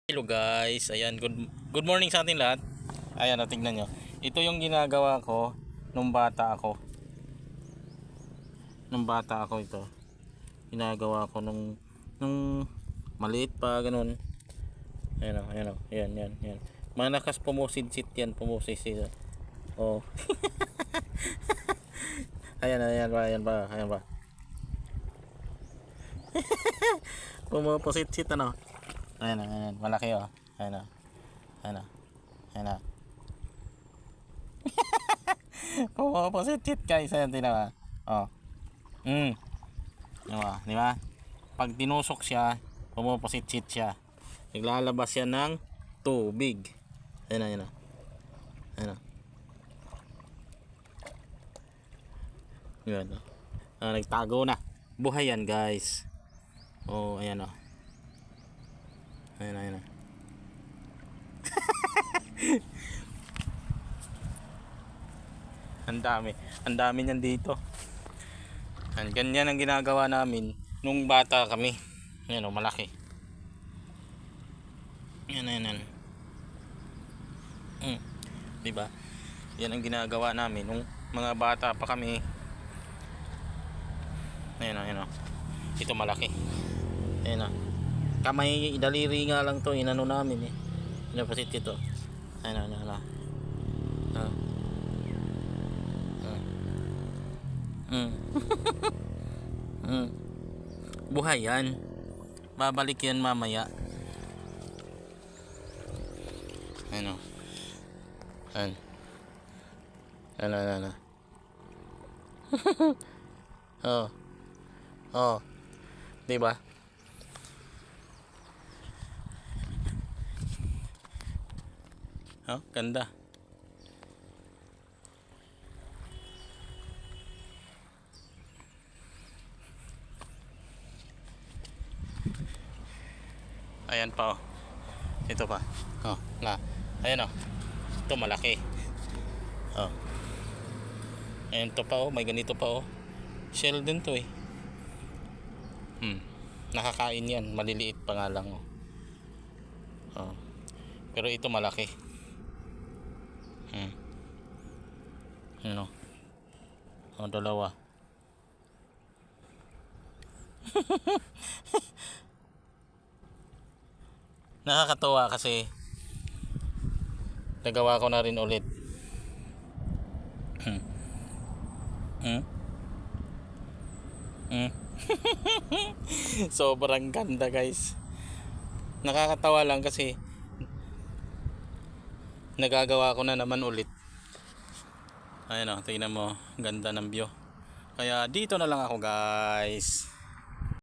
Hello guys, ayan, good morning sa atin lahat. Ayan, tingnan nyo. Ito yung ginagawa ko nung bata ako. Ito. Ginagawa ko nung maliit pa, ganun. Ayan o, yan. Manakas pumusid-sit yan, pumusid-sit. Oh. ayan ba. Pumupusit-sit ano. Ayan, malaki oh. Ayan o. Pumupusit-sit guys, ayan tinawa. Oh. Di ba? Pag tinusok siya, pumupusit-sit siya. Naglalabas siya ng tubig. Ayan o. Yan o. Nagtago na. Buhay yan guys. Oh, ayan o. Ayan o. Ang dami niyan dito. Ganyan ang ginagawa namin nung bata kami. Ayan o, malaki. Ayan. Diba? Yan ang ginagawa namin nung mga bata pa kami. Ayan o. Ito malaki. Ayan o. Kamay, daliri nga lang to, inano namin eh. Pinapasit ito. Ayan o. Buhay yan. Babalik yan mamaya. Ayan. Oh. Diba? Oh, ganda. Ayan pa oh. Ito pa. Ayan oh. Ito malaki. Oh. Ayan to pa oh, may ganito pa oh. Shell din to eh. Nakakain yan, maliliit pa nga lang oh. Pero ito malaki. Ano? Dalawa. Nakakatawa kasi nagawa ko na rin ulit. Sobrang ganda guys. Nakakatawa lang kasi nagagawa ko na naman ulit. Ayun o, tingnan mo, ganda ng view. Kaya dito na lang ako guys.